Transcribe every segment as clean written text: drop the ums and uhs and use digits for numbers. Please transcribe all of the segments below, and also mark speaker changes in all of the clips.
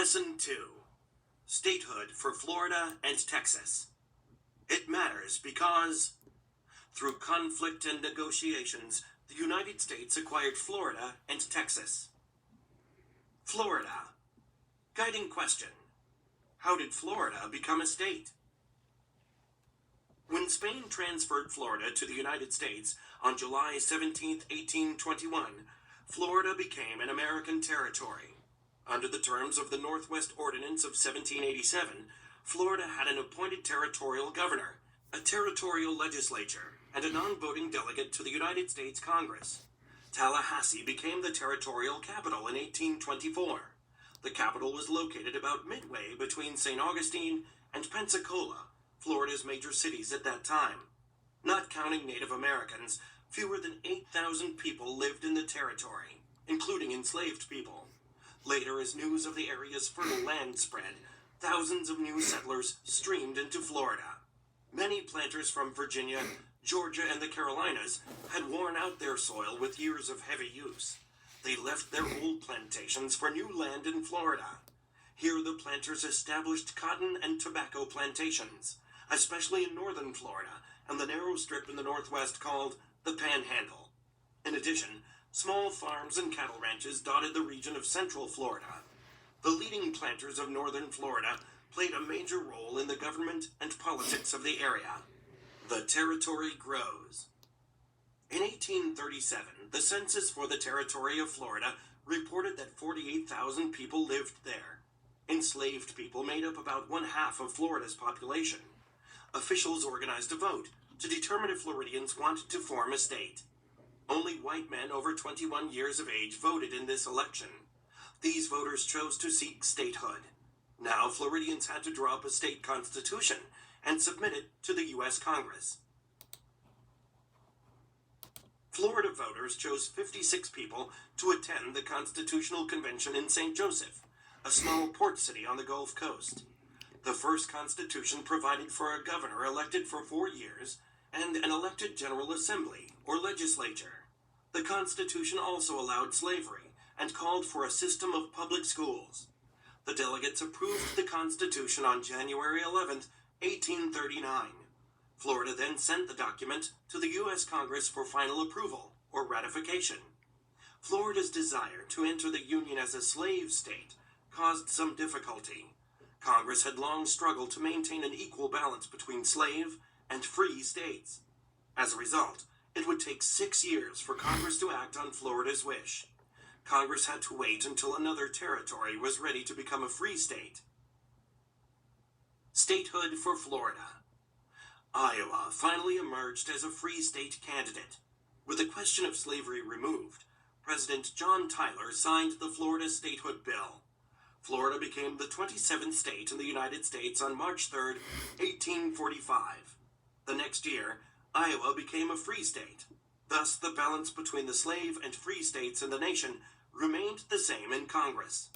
Speaker 1: Lesson 2. Statehood for Florida and Texas. It matters because, through conflict and negotiations, the United States acquired Florida and Texas. Florida. Guiding question. How did Florida become a state? When Spain transferred Florida to the United States on July 17, 1821, Florida became an American territory. Under the terms of the Northwest Ordinance of 1787, Florida had an appointed territorial governor, a territorial legislature, and a non-voting delegate to the United States Congress. Tallahassee became the territorial capital in 1824. The capital was located about midway between St. Augustine and Pensacola, Florida's major cities at that time. Not counting Native Americans, fewer than 8,000 people lived in the territory, including enslaved people. Later, as news of the area's fertile land spread, thousands of new settlers streamed into Florida. Many planters from Virginia, Georgia, and the Carolinas had worn out their soil with years of heavy use. They left their old plantations for new land in Florida. Here the planters established cotton and tobacco plantations, especially in northern Florida and the narrow strip in the northwest called the Panhandle. In addition, small farms and cattle ranches dotted the region of central Florida. The leading planters of northern Florida played a major role in the government and politics of the area. The territory grows. In 1837, the census for the territory of Florida reported that 48,000 people lived there. Enslaved people made up about one-half of Florida's population. Officials organized a vote to determine if Floridians wanted to form a state. Only white men over 21 years of age voted in this election. These voters chose to seek statehood. Now Floridians had to draw up a state constitution and submit it to the U.S. Congress. Florida voters chose 56 people to attend the Constitutional Convention in St. Joseph, a small port city on the Gulf Coast. The first constitution provided for a governor elected for 4 years and an elected General Assembly, or legislature. The Constitution also allowed slavery and called for a system of public schools. The delegates approved the Constitution on January 11, 1839. Florida then sent the document to the U.S. Congress for final approval, or ratification. Florida's desire to enter the Union as a slave state caused some difficulty. Congress had long struggled to maintain an equal balance between slave and free states. As a result, it would take 6 years for Congress to act on Florida's wish. Congress had to wait until another territory was ready to become a free state. Statehood for Florida. Iowa finally emerged as a free state candidate. With the question of slavery removed, President John Tyler signed the Florida Statehood Bill. Florida became the 27th state in the United States on March 3, 1845. The next year, Iowa became a free state. Thus, the balance between the slave and free states in the nation remained the same in Congress.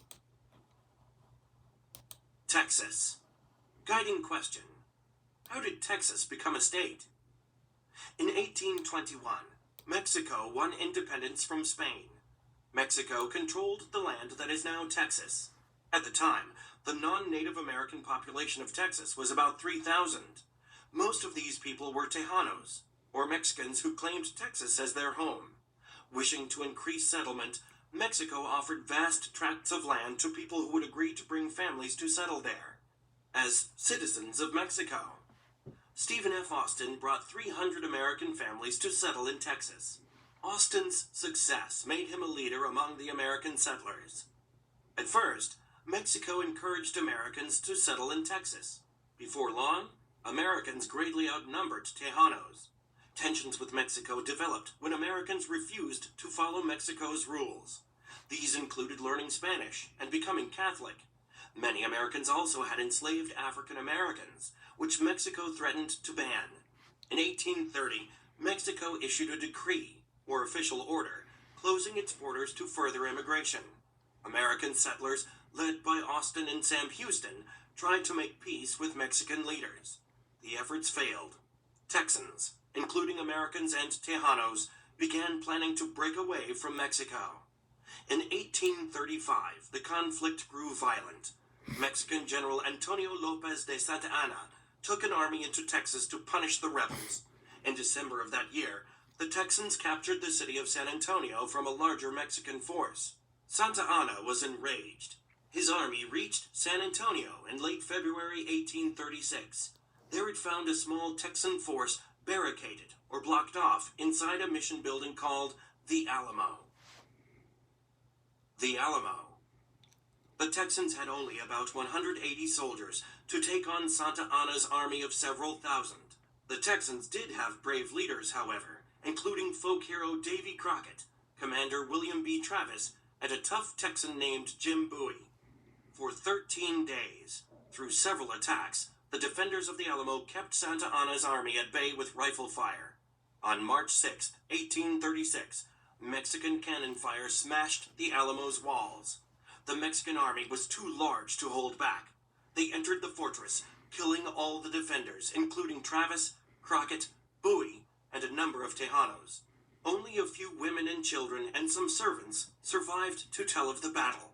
Speaker 1: Texas. Guiding question. How did Texas become a state? In 1821, Mexico won independence from Spain. Mexico controlled the land that is now Texas. At the time, the non-Native American population of Texas was about 3,000. Most of these people were Tejanos, or Mexicans who claimed Texas as their home. Wishing to increase settlement, Mexico offered vast tracts of land to people who would agree to bring families to settle there, as citizens of Mexico. Stephen F. Austin brought 300 American families to settle in Texas. Austin's success made him a leader among the American settlers. At first, Mexico encouraged Americans to settle in Texas. Before long, Americans greatly outnumbered Tejanos. Tensions with Mexico developed when Americans refused to follow Mexico's rules. These included learning Spanish and becoming Catholic. Many Americans also had enslaved African Americans, which Mexico threatened to ban. In 1830, Mexico issued a decree, or official order, closing its borders to further immigration. American settlers, led by Austin and Sam Houston, tried to make peace with Mexican leaders. The efforts failed. Texans, including Americans and Tejanos, began planning to break away from Mexico. In 1835, the conflict grew violent. Mexican General Antonio Lopez de Santa Anna took an army into Texas to punish the rebels. In December of that year, the Texans captured the city of San Antonio from a larger Mexican force. Santa Anna was enraged. His army reached San Antonio in late February 1836. There it found a small Texan force barricaded or blocked off inside a mission building called the Alamo. The Alamo. The Texans had only about 180 soldiers to take on Santa Anna's army of several thousand. The Texans did have brave leaders, however, including folk hero Davy Crockett, Commander William B. Travis, and a tough Texan named Jim Bowie. For 13 days, through several attacks, the defenders of the Alamo kept Santa Anna's army at bay with rifle fire. On March 6, 1836, Mexican cannon fire smashed the Alamo's walls. The Mexican army was too large to hold back. They entered the fortress, killing all the defenders, including Travis, Crockett, Bowie, and a number of Tejanos. Only a few women and children and some servants survived to tell of the battle.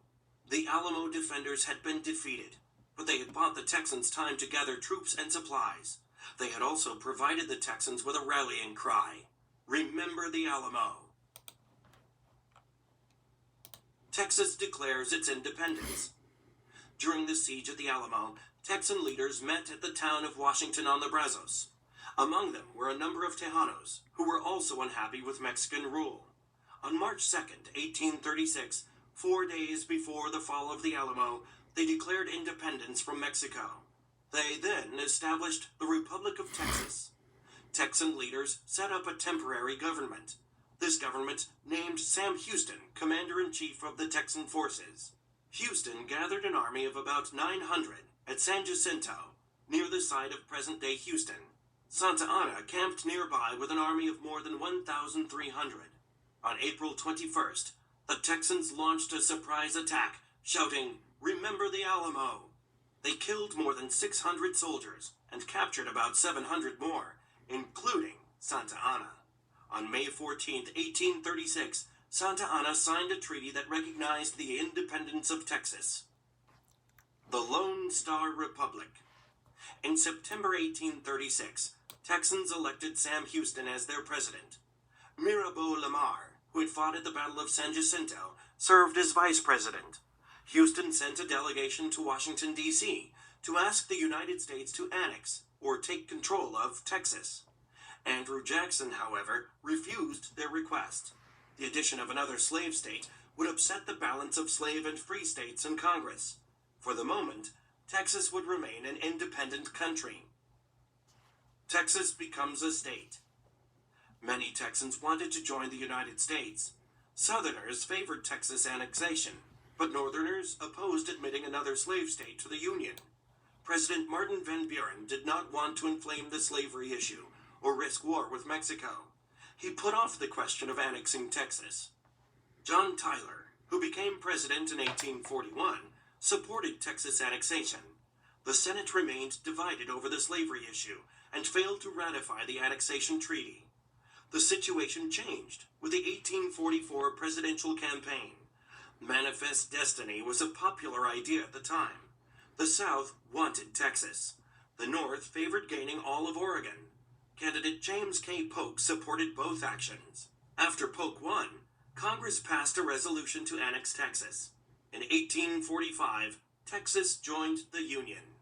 Speaker 1: The Alamo defenders had been defeated, but they had bought the Texans time to gather troops and supplies. They had also provided the Texans with a rallying cry: "Remember the Alamo." Texas declares its independence. During the siege of the Alamo, Texan leaders met at the town of Washington on the Brazos. Among them were a number of Tejanos, who were also unhappy with Mexican rule. On March 2nd, 1836, 4 days before the fall of the Alamo, they declared independence from Mexico. They then established the Republic of Texas. Texan leaders set up a temporary government. This government named Sam Houston commander-in-chief of the Texan forces. Houston gathered an army of about 900 at San Jacinto, near the site of present-day Houston. Santa Anna camped nearby with an army of more than 1,300. On April 21st, the Texans launched a surprise attack, shouting, "Remember the Alamo!" They killed more than 600 soldiers and captured about 700 more, including Santa Anna. On May 14, 1836, Santa Anna signed a treaty that recognized the independence of Texas. The Lone Star Republic. In September 1836, Texans elected Sam Houston as their president. Mirabeau Lamar, who had fought at the Battle of San Jacinto, served as vice president. Houston sent a delegation to Washington, D.C. to ask the United States to annex or take control of Texas. Andrew Jackson, however, refused their request. The addition of another slave state would upset the balance of slave and free states in Congress. For the moment, Texas would remain an independent country. Texas becomes a state. Many Texans wanted to join the United States. Southerners favored Texas annexation, but Northerners opposed admitting another slave state to the Union. President Martin Van Buren did not want to inflame the slavery issue or risk war with Mexico. He put off the question of annexing Texas. John Tyler, who became president in 1841, supported Texas annexation. The Senate remained divided over the slavery issue and failed to ratify the annexation treaty. The situation changed with the 1844 presidential campaign. Manifest Destiny was a popular idea at the time. The South wanted Texas. The North favored gaining all of Oregon. Candidate James K. Polk supported both actions. After Polk won, Congress passed a resolution to annex Texas. In 1845, Texas joined the Union.